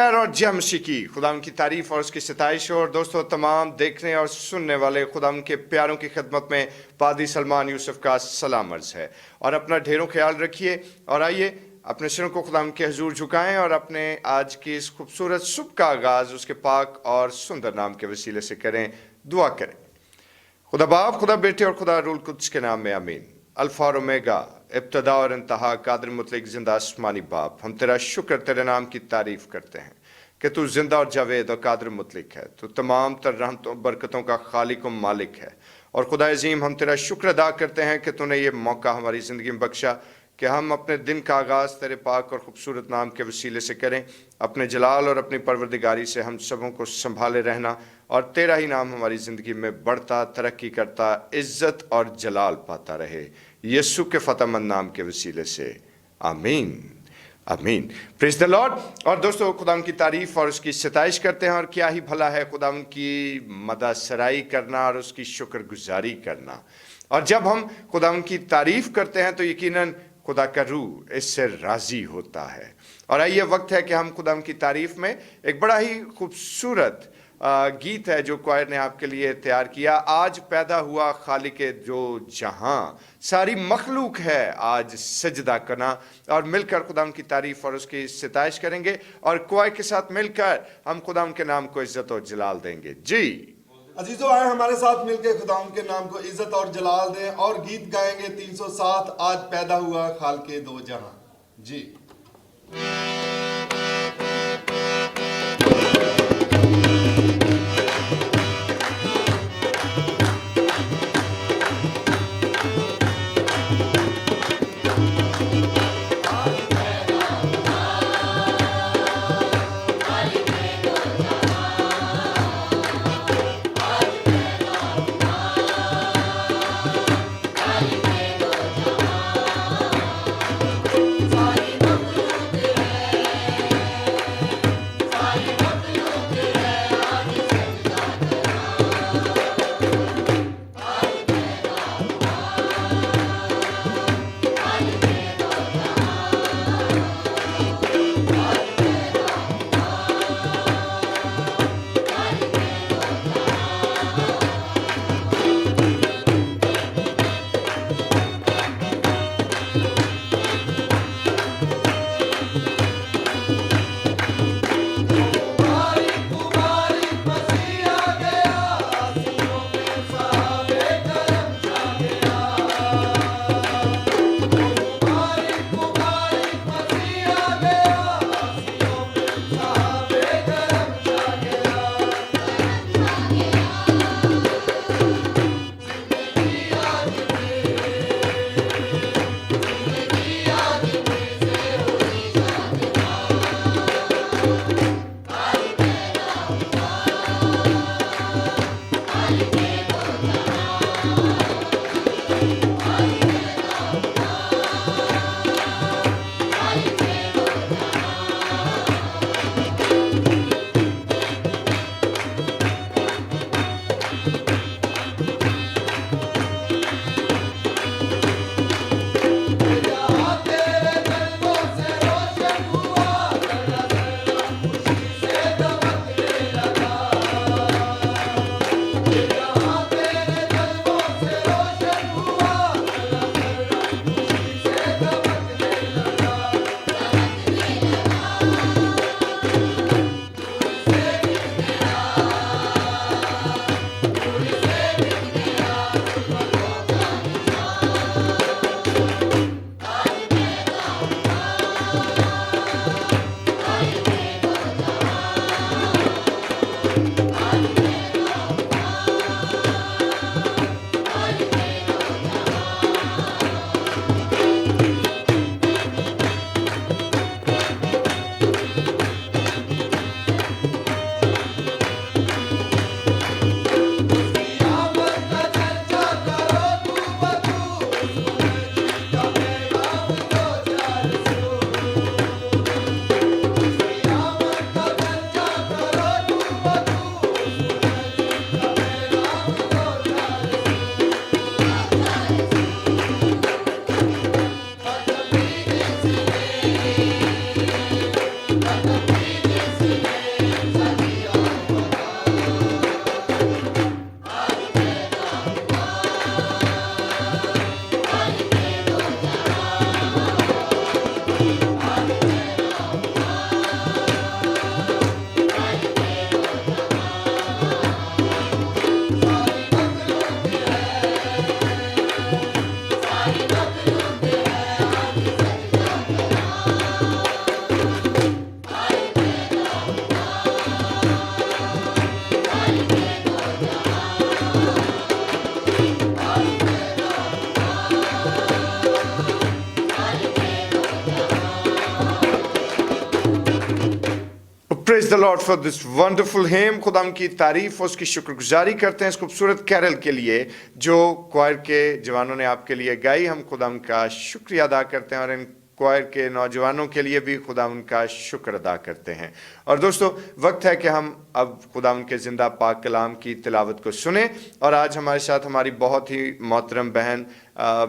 खैर और जय मसीह की। खुदा की तारीफ और उसकी सताइश हो। और दोस्तों, तमाम देखने और सुनने वाले खुदा के प्यारों की खिदमत में पादी सलमान यूसुफ का सलाम अर्ज है। और अपना ढेरों ख्याल रखिए और आइए अपने सिरों को खुदा के हजूर झुकाएं और अपने आज की इस खूबसूरत सुबह का आगाज उसके पाक और सुंदर नाम के वसीले से करें। दुआ करें। खुदा बाप, खुदा बेटे और खुदा रूल कुद्स के नाम में आमीन। अल्फा और ओमेगा, इब्तदा और इंतहा, कादिर मुतलक जिंदा आसमानी बाप, हम तेरा शुक्र, तेरे नाम की तारीफ करते हैं कि तू जिंदा और जावेद और कादिर मुतलक है। तू तमाम तर रहमतों बरकतों का खालिक और मालिक है। और खुदा अजीम, हम तेरा शुक्र अदा करते हैं कि तूने ये मौका हमारी ज़िंदगी में बख्शा कि हम अपने दिन का आगाज़ तेरे पाक और ख़ूबसूरत नाम के वसीले से करें। अपने जलाल और अपनी परवरदिगारी से हम सबों को संभाले रहना और तेरा ही नाम हमारी ज़िंदगी में बढ़ता, तरक्की करता, इज़्ज़त और जलाल पाता रहे। यीशु के फ़तेहमंद नाम के वसीले से आमीन, आमीन। Praise the Lord. और दोस्तों, खुदा की तारीफ़ और उसकी सताइश करते हैं। और क्या ही भला है खुदा की मदद सराई करना और उसकी शुक्रगुजारी करना। और जब हम खुदा की तारीफ़ करते हैं तो यकीनन खुदा का रूह इससे राज़ी होता है। और आइए, वक्त है कि हम खुदा की तारीफ़ में एक बड़ा ही खूबसूरत गीत है जो क्वायर ने आपके लिए तैयार किया। आज पैदा हुआ खालिके जो जहां, सारी मखलूक है आज सजदा करना। और मिलकर खुदा की तारीफ़ और उसकी सताइश करेंगे और क्वायर के साथ मिलकर हम खुदा के नाम को इज़्ज़त और जलाल देंगे। जी अजीजों, आए हमारे साथ मिलकर खुदा के नाम को इज्जत और जलाल दें और गीत गाएंगे 307, आज पैदा हुआ खालिके दो जहां। जी सारी मखलूक है Praise the Lord for this wonderful hymn. खुदाम की तारीफ और उसकी शुक्रगुजारी करते हैं इस खूबसूरत कैरल के लिए जो क्वायर के जवानों ने आपके लिए गाई। हम खुदाम का शुक्रिया अदा करते हैं और इन क्वायर के नौजवानों के लिए भी खुदाम का शुक्र अदा करते हैं। और दोस्तों, वक्त है कि हम अब खुदाम के जिंदा पाक कलाम की तिलावत को सुने। और आज हमारे साथ हमारी बहुत ही मोहतरम बहन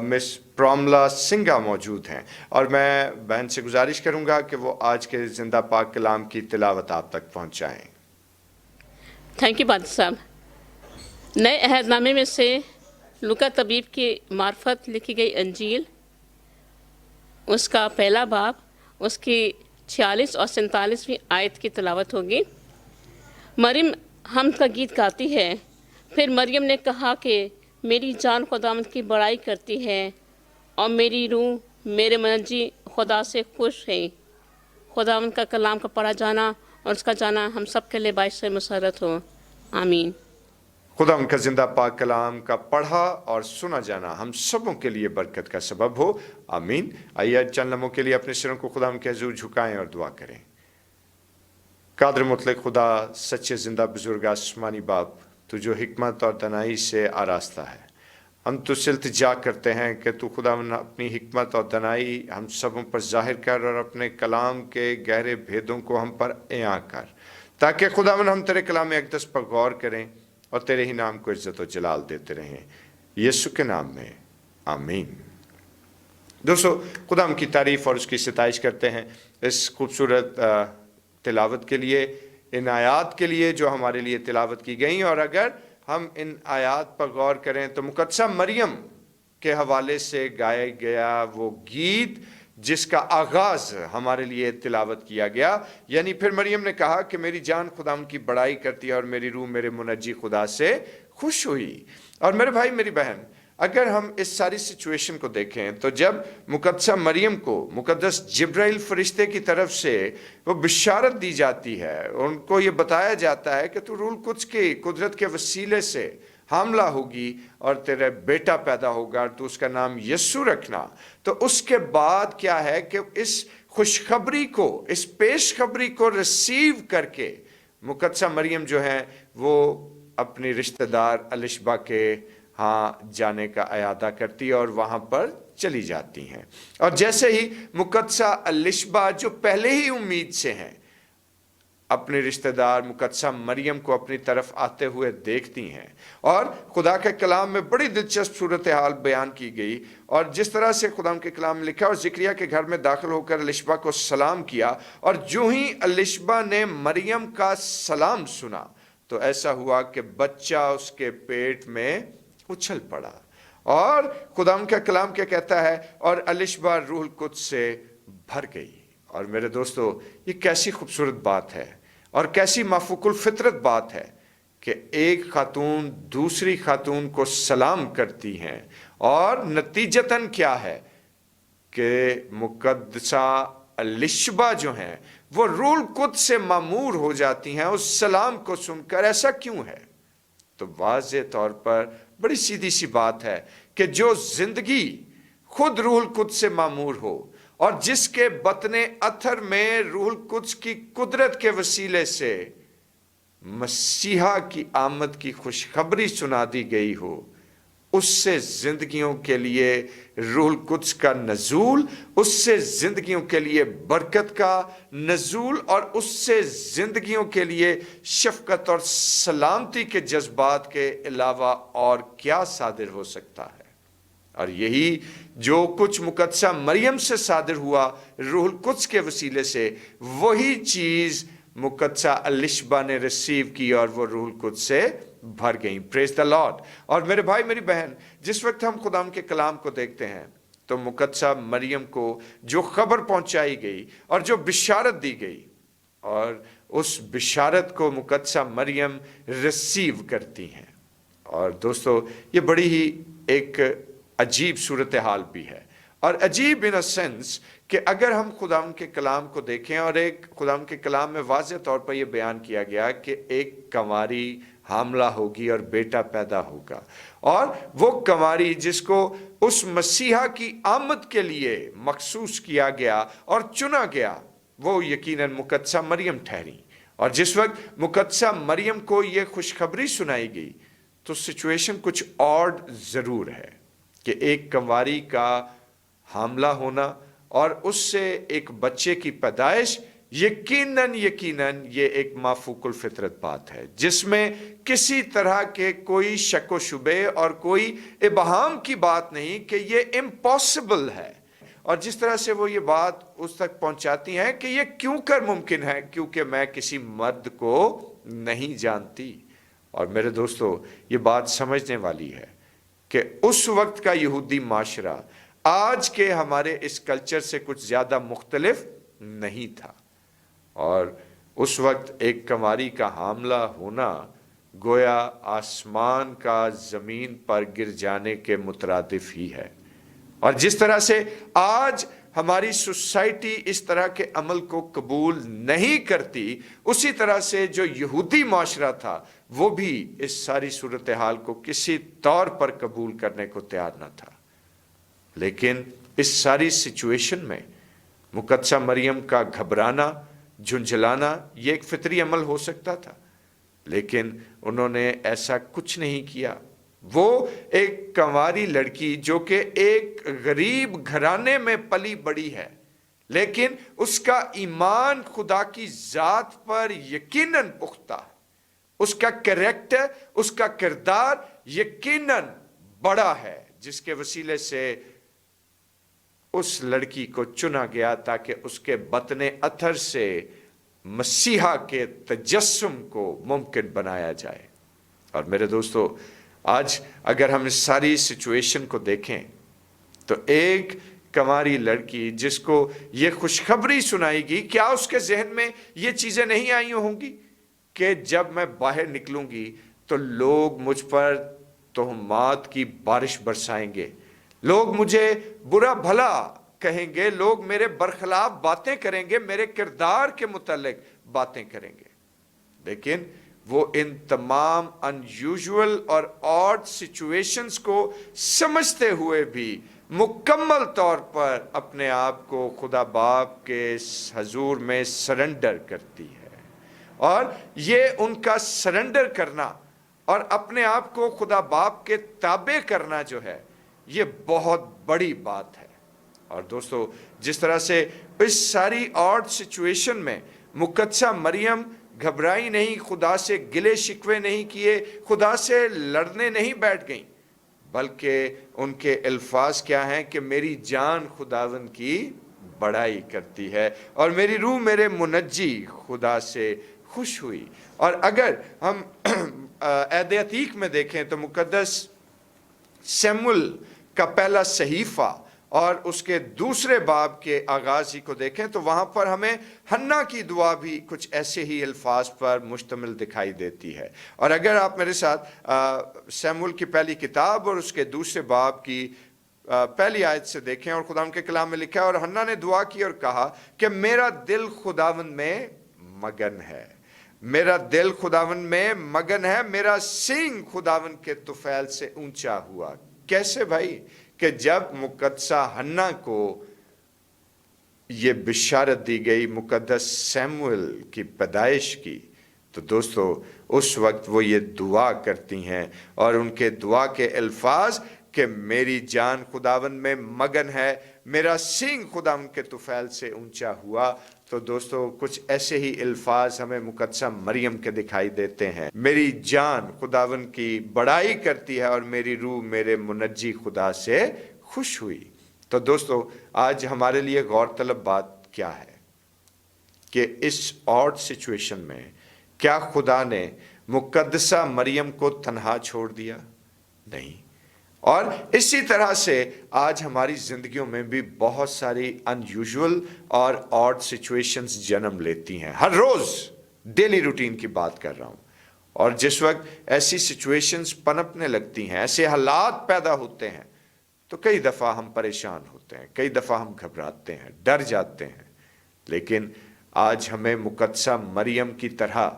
मिस प्रॉमला सिंगा मौजूद हैं और मैं बहन से गुजारिश करूंगा कि वो आज के जिंदा पाक कलाम की तिलावत आप तक पहुंचाएं। थैंक यू पादरी साहब। नए अहदनामे में से लूका तबीब की मार्फत लिखी गई अंजील, उसका पहला बाब, उसकी 46 और 47वीं आयत की तिलावत होगी। मरियम हमद का गीत गाती है। फिर मरियम ने कहा कि मेरी जान खुदावंद की बड़ाई करती है और मेरी रूह मेरे मनजी खुदा से खुश है। खुदावंद का कलाम का पढ़ा जाना और उसका जाना हम सब के लिए बाइस से मुसरत हो। आमीन। खुदा उनका जिंदा पाक कलाम का पढ़ा और सुना जाना हम सबों के लिए बरकत का सबब हो। आमीन। आइए चंद लम्हों के लिए अपने सिरों को खुदा के हजूर झुकाएं और दुआ करें। कादर मुतलक खुदा, सच्चे जिंदा बुजुर्ग आसमानी बाप, तू जो हिकमत और दनाई से आरास्ता है, हम तुझसे इल्तिजा करते हैं कि तू खुदा अपनी हिकमत और दनाई हम सबों पर जाहिर कर और अपने कलाम के गहरे भेदों को हम पर अयां कर, ताकि खुदा हम तेरे कलाम अक़दस पर गौर करें और तेरे ही नाम को इज्जत और जलाल देते रहें। यीशु के नाम में आमीन। दोस्तों, खुदा की तारीफ़ और उसकी सिताइश करते हैं इस खूबसूरत तिलावत के लिए, इन आयात के लिए जो हमारे लिए तिलावत की गई। और अगर हम इन आयात पर गौर करें तो मुक़द्दसा मरियम के हवाले से गाया गया वो गीत जिसका आगाज़ हमारे लिए तिलावत किया गया, यानी फिर मरियम ने कहा कि मेरी जान खुदा की बड़ाई करती है और मेरी रूह मेरे मुनज्जी खुदा से खुश हुई। और मेरे भाई मेरी बहन, अगर हम इस सारी सिचुएशन को देखें तो जब मुक़द्दसा मरियम को मुक़द्दस जिब्राइल फरिश्ते की तरफ से वो बिशारत दी जाती है, उनको ये बताया जाता है कि तू रूहुल कुद्स की कुदरत के वसीले से हामला होगी और तेरा बेटा पैदा होगा और तू उसका नाम यीशु रखना, तो उसके बाद क्या है कि इस खुशखबरी को, इस पेशखबरी को रिसीव करके मुक़द्दसा मरियम जो है वो अपनी रिश्तेदार अलिशबा के हाँ जाने का इरादा करती है और वहाँ पर चली जाती हैं। और जैसे ही मुक़द्दसा अलिशबा जो पहले ही उम्मीद से हैं, अपने रिश्तेदार मुक़द्दसा मरियम को अपनी तरफ आते हुए देखती हैं और खुदा के कलाम में बड़ी दिलचस्प सूरत हाल बयान की गई। और जिस तरह से खुदा के कलाम में लिखा, और ज़िक्रिया के घर में दाखिल होकर अलिशबा को सलाम किया, और जो ही अलिशबा ने मरियम का सलाम सुना तो ऐसा हुआ कि बच्चा उसके पेट में उछल पड़ा। और खुदा का कलाम क्या कहता है, और अलिशबा रूहुल कुद्स से भर गई। और मेरे दोस्तों, ये कैसी खूबसूरत बात है और कैसी माफूकुल फितरत बात है कि एक खातून दूसरी खातून को सलाम करती हैं और नतीजतन क्या है कि मुक़द्दसा अलिशबा जो हैं वो रूहुल कुद्स से मामूर हो जाती हैं उस सलाम को सुनकर। ऐसा क्यों है? तो वाज़े तौर पर बड़ी सीधी सी बात है कि जो जिंदगी खुद रूहुल कुद्स से मामूर हो और जिसके बतने अथर में रूहुल कुद्स की कुदरत के वसीले से मसीहा की आमद की खुशखबरी सुना दी गई हो, उससे जिंदगियों के लिए रूहुल कुद्स का नज़ूल, उससे जिंदगियों के लिए बरकत का नज़ूल और उससे जिंदगियों के लिए शफकत और सलामती के जज्बात के अलावा और क्या सादिर हो सकता है। और यही जो कुछ मुक़द्दसा मरियम से सादिर हुआ रूहुल कुद्स के वसीले से, वही चीज़ मुक़द्दसा अलिशबा ने रिसीव की और वो रूहुल कुद्स से भर गई। Praise the Lord. और मेरे भाई मेरी बहन, जिस वक्त हम खुदा के कलाम को देखते हैं तो मुक़द्दसा मरियम को जो खबर पहुंचाई गई और जो बिशारत दी गई, और उस बिशारत को मुक़द्दसा मरियम रिसीव करती हैं। और दोस्तों, ये बड़ी ही एक अजीब सूरत हाल भी है اور عجیب ان سینس کہ اگر ہم خداوند کے کلام کو دیکھیں اور ایک خداوند کے کلام میں واضح طور پر یہ بیان کیا گیا کہ ایک کنواری حاملہ ہوگی اور بیٹا پیدا ہوگا، اور وہ کنواری جس کو اس مسیحا کی آمد کے لیے مخصوص کیا گیا اور چنا گیا، وہ یقیناً مقدسہ مریم ٹھہری۔ اور جس وقت مقدسہ مریم کو یہ خوشخبری سنائی گئی تو سچویشن کچھ اور ضرور ہے کہ ایک کنواری کا حاملہ ہونا اور اس سے ایک بچے کی پیدائش یقیناً یہ ایک مافوق الفطرت بات ہے، جس میں کسی طرح کے کوئی شک و شبے اور کوئی ابہام کی بات نہیں کہ یہ امپاسبل ہے۔ اور جس طرح سے وہ یہ بات اس تک پہنچاتی ہیں کہ یہ کیوں کر ممکن ہے، کیونکہ میں کسی مرد کو نہیں جانتی۔ اور میرے دوستو، یہ بات سمجھنے والی ہے کہ اس وقت کا یہودی معاشرہ آج کے ہمارے اس کلچر سے کچھ زیادہ مختلف نہیں تھا، اور اس وقت ایک کنواری کا حاملہ ہونا گویا آسمان کا زمین پر گر جانے کے مترادف ہی ہے۔ اور جس طرح سے آج ہماری سوسائٹی اس طرح کے عمل کو قبول نہیں کرتی، اسی طرح سے جو یہودی معاشرہ تھا وہ بھی اس ساری صورتحال کو کسی طور پر قبول کرنے کو تیار نہ تھا۔ لیکن اس ساری سچویشن میں مقدسہ مریم کا گھبرانا، جھنجھلانا یہ ایک فطری عمل ہو سکتا تھا، لیکن انہوں نے ایسا کچھ نہیں کیا۔ وہ ایک کنواری لڑکی جو کہ ایک غریب گھرانے میں پلی بڑی ہے، لیکن اس کا ایمان خدا کی ذات پر یقیناً پختہ ہے، اس کا کریکٹر، اس کا کردار یقیناً بڑا ہے، جس کے وسیلے سے اس لڑکی کو چنا گیا تاکہ اس کے بطن اطہر سے مسیحا کے تجسم کو ممکن بنایا جائے۔ اور میرے دوستو، آج اگر ہم اس ساری سچویشن کو دیکھیں تو ایک کنواری لڑکی جس کو یہ خوشخبری سنائی گی، کیا اس کے ذہن میں یہ چیزیں نہیں آئی ہوں گی کہ جب میں باہر نکلوں گی تو لوگ مجھ پر تہمات کی بارش برسائیں گے، لوگ مجھے برا بھلا کہیں گے، لوگ میرے برخلاف باتیں کریں گے، میرے کردار کے متعلق باتیں کریں گے۔ لیکن وہ ان تمام انیوژول اور آڈ سچویشنز کو سمجھتے ہوئے بھی مکمل طور پر اپنے آپ کو خدا باپ کے حضور میں سرنڈر کرتی ہے۔ اور یہ ان کا سرنڈر کرنا اور اپنے آپ کو خدا باپ کے تابع کرنا جو ہے، یہ بہت بڑی بات ہے۔ اور دوستو، جس طرح سے اس ساری آڈ سچویشن میں مقدسہ مریم گھبرائی نہیں، خدا سے گلے شکوے نہیں کیے، خدا سے لڑنے نہیں بیٹھ گئیں، بلکہ ان کے الفاظ کیا ہیں کہ میری جان خداوند کی بڑائی کرتی ہے اور میری روح میرے منجی خدا سے خوش ہوئی۔ اور اگر ہم عہد عتیق میں دیکھیں تو مقدس سیموئیل کا پہلا صحیفہ اور اس کے دوسرے باب کے آغاز ہی کو دیکھیں تو وہاں پر ہمیں حنا کی دعا بھی کچھ ایسے ہی الفاظ پر مشتمل دکھائی دیتی ہے۔ اور اگر آپ میرے ساتھ سیموئیل کی پہلی کتاب اور اس کے دوسرے باب کی پہلی آیت سے دیکھیں، اور خداوند کے کلام میں لکھا ہے، اور حنا نے دعا کی اور کہا کہ میرا دل خداوند میں مگن ہے، میرا دل خداوند میں مگن ہے، میرا سینگ خداوند کے طفیل سے اونچا ہوا۔ کیسے بھائی؟ کہ جب مقدسہ حنا کو یہ بشارت دی گئی مقدس سیموئیل کی پیدائش کی، تو دوستو اس وقت وہ یہ دعا کرتی ہیں، اور ان کے دعا کے الفاظ کہ میری جان خداوند میں مگن ہے، میرا سینگ خداوند کے طفیل سے اونچا ہوا۔ تو دوستو کچھ ایسے ہی الفاظ ہمیں مقدسہ مریم کے دکھائی دیتے ہیں، میری جان خداوند کی بڑائی کرتی ہے اور میری روح میرے منجی خدا سے خوش ہوئی۔ تو دوستو آج ہمارے لیے غور طلب بات کیا ہے کہ اس آڈ سچویشن میں کیا خدا نے مقدسہ مریم کو تنہا چھوڑ دیا؟ نہیں۔ اور اسی طرح سے آج ہماری زندگیوں میں بھی بہت ساری انیوژول اور آڈ سچویشنز جنم لیتی ہیں، ہر روز ڈیلی روٹین کی بات کر رہا ہوں۔ اور جس وقت ایسی سچویشنز پنپنے لگتی ہیں، ایسے حالات پیدا ہوتے ہیں، तो कई दफ़ा हम परेशान होते हैं, कई दफ़ा हम घबराते हैं, डर जाते हैं। लेकिन आज हमें मुकद्दसा मरियम की तरह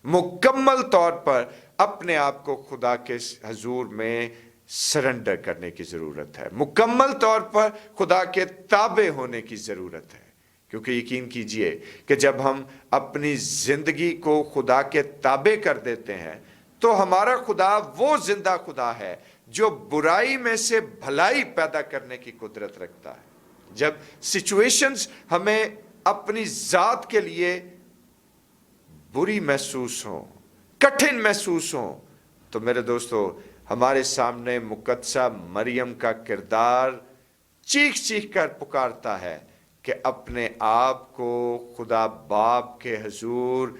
मुकम्मल तौर पर अपने आप को खुदा के हजूर में सरेंडर करने की ज़रूरत है, मुकम्मल तौर पर खुदा के ताबे होने की ज़रूरत है। क्योंकि यकीन कीजिए कि जब हम अपनी ज़िंदगी को खुदा के ताबे कर देते हैं तो हमारा खुदा वो जिंदा खुदा है जो बुराई में से भलाई पैदा करने की कुदरत रखता है। जब सिचुएशंस हमें अपनी ज़ात के लिए बुरी महसूस हो, कठिन महसूस हो, तो मेरे दोस्तों हमारे सामने मुकद्दसा मरियम का किरदार चीख चीख कर पुकारता है कि अपने आप को खुदा बाप के हजूर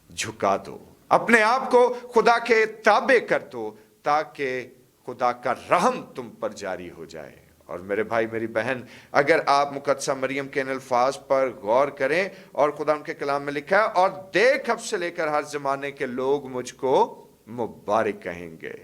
झुका दो, अपने आप को खुदा के ताबे कर दो, ताकि खुदा का रहम तुम पर जारी हो जाए। और मेरे भाई मेरी बहन, अगर आप मुकद्दसा मरियम के इन अल्फाज पर गौर करें, और खुदा उनके कलाम में लिखा है, और देख अब से लेकर हर जमाने के लोग मुझको मुबारक कहेंगे।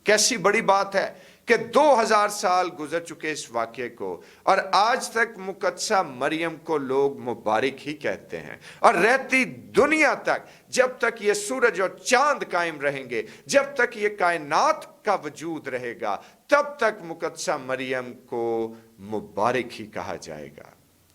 कैसी बड़ी बात है कि 2000 साल गुजर चुके इस वाक़े को, और आज तक मुकद्दसा मरियम को लोग मुबारक ही कहते हैं। और रहती दुनिया तक, जब तक ये सूरज और चांद कायम रहेंगे, जब तक ये कायनात का वजूद रहेगा, तब तक मुकद्दसा मरियम को मुबारक ही कहा जाएगा।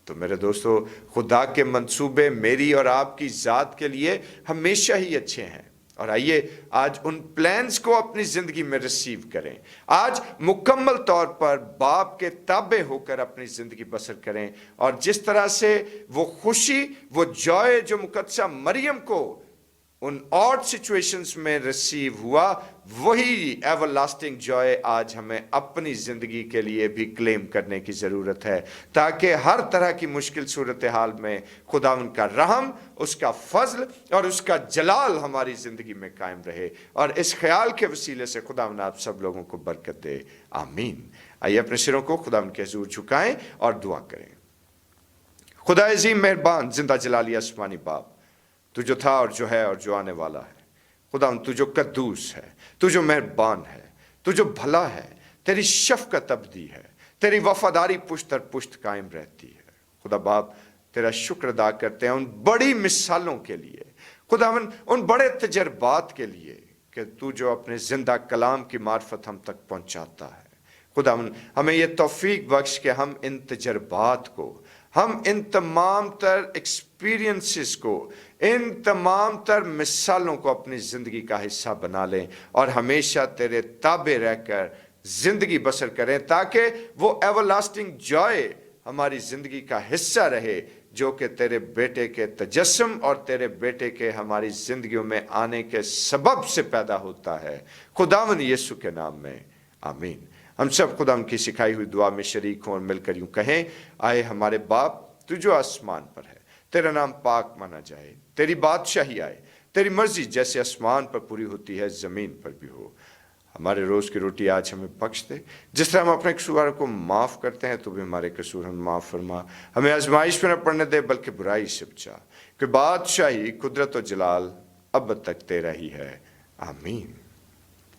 तो मेरे दोस्तों, खुदा के मंसूबे मेरी और आपकी ज़ात के लिए हमेशा ही अच्छे हैं। और आइए आज उन प्लान्स को अपनी जिंदगी में रिसीव करें। आज मुकम्मल तौर पर बाप के ताबे होकर अपनी जिंदगी बसर करें। और जिस तरह से वो खुशी, वो जॉय जो मुकद्दसा मरियम को उन ऑड सिचुएशंस में रिसीव हुआ, वही एवरलास्टिंग जॉय आज हमें अपनी जिंदगी के लिए भी क्लेम करने की जरूरत है, ताकि हर तरह की मुश्किल सूरत हाल में खुदा उनका रहम, उसका फजल और उसका जलाल हमारी जिंदगी में कायम रहे। और इस ख्याल के वसीले से खुदा आप सब लोगों को बरकत दे, आमीन। आइए अपने सिरों को खुदा के हुजूर झुकाएं और दुआ करें। खुदा अजीम मेहरबान जिंदा जलाली आसमानी बाप, तू जो था और जो है और जो आने वाला है, खुदा तू जो कद्दूस है, तू जो मेहरबान है, तू जो भला है, तेरी शफकत अबदी है, तेरी वफादारी पुश्त दर पुश्त कायम रहती है। खुदा बाप तेरा शुक्र अदा करते हैं उन बड़ी मिसालों के लिए, खुदावन उन बड़े तजर्बात के लिए कि तू जो अपने जिंदा कलाम की मार्फत हम तक पहुंचाता है। खुदावन हमें यह तौफीक बख्श के हम इन तजर्बात को, हम इन तमाम तर एक्सपीरियंसेस को, इन तमाम तर मिसालों को अपनी ज़िंदगी का हिस्सा बना लें और हमेशा तेरे ताबे रहकर ज़िंदगी बसर करें, ताकि वो एवरलास्टिंग जॉय हमारी ज़िंदगी का हिस्सा रहे जो कि तेरे बेटे के तजस्सुम और तेरे बेटे के हमारी ज़िंदगियों में आने के सबब से पैदा होता है। खुदावन यीशु के नाम में आमीन। हम सब खुदा उनकी सिखाई हुई दुआ में शरीक हों और मिलकर यूं कहें, आए हमारे बाप तू जो आसमान पर है, तेरा नाम पाक माना जाए, तेरी बादशाही आए, तेरी मर्जी जैसे आसमान पर पूरी होती है ज़मीन पर भी हो। हमारे रोज़ की रोटी आज हमें बख्श दे, जिस तरह हम अपने कसूरों को माफ़ करते हैं तो भी हमारे कसूर हम माफ़ फरमा। हमें आजमाइश में न पड़ने दे बल्कि बुराई से बचा, कि बादशाही कुदरत और जलाल अब तक तेरा ही है, आमीन।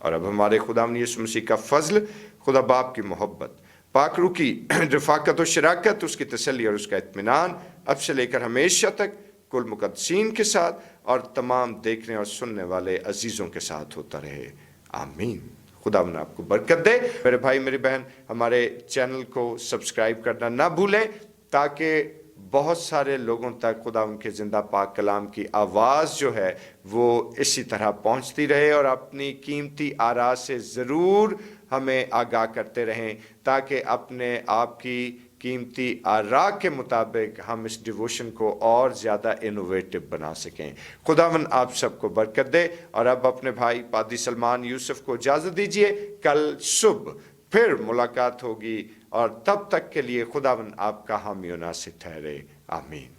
और अब हमारे खुदा यीशु मसीह का फजल, खुदा बाप की मोहब्बत, पाकरू की रफ़ाकत और शराकत, उसकी तसल्ली और उसका इत्मीनान अब से लेकर हमेशा तक कुल मुक़द्दसीन के साथ और तमाम देखने और सुनने वाले अजीज़ों के साथ होता रहे, आमीन। खुदा आपको बरकत दे। मेरे भाई मेरी बहन, हमारे चैनल को सब्सक्राइब करना ना भूलें, ताकि बहुत सारे लोगों तक खुदा उनके ज़िंदा पाक कलाम की आवाज़ जो है वो इसी तरह पहुंचती रहे, और अपनी कीमती आरा से ज़रूर हमें आगाह करते रहें, ताकि अपने आप की कीमती आरा के मुताबिक हम इस डिवोशन को और ज़्यादा इनोवेटिव बना सकें। खुदावन आप सबको बरकत दे। और अब अपने भाई पादी सलमान यूसुफ को इजाज़त दीजिए, कल सुबह फिर मुलाकात होगी, और तब तक के लिए खुदावन आपका हामी और नासिर ठहरे, आमीन।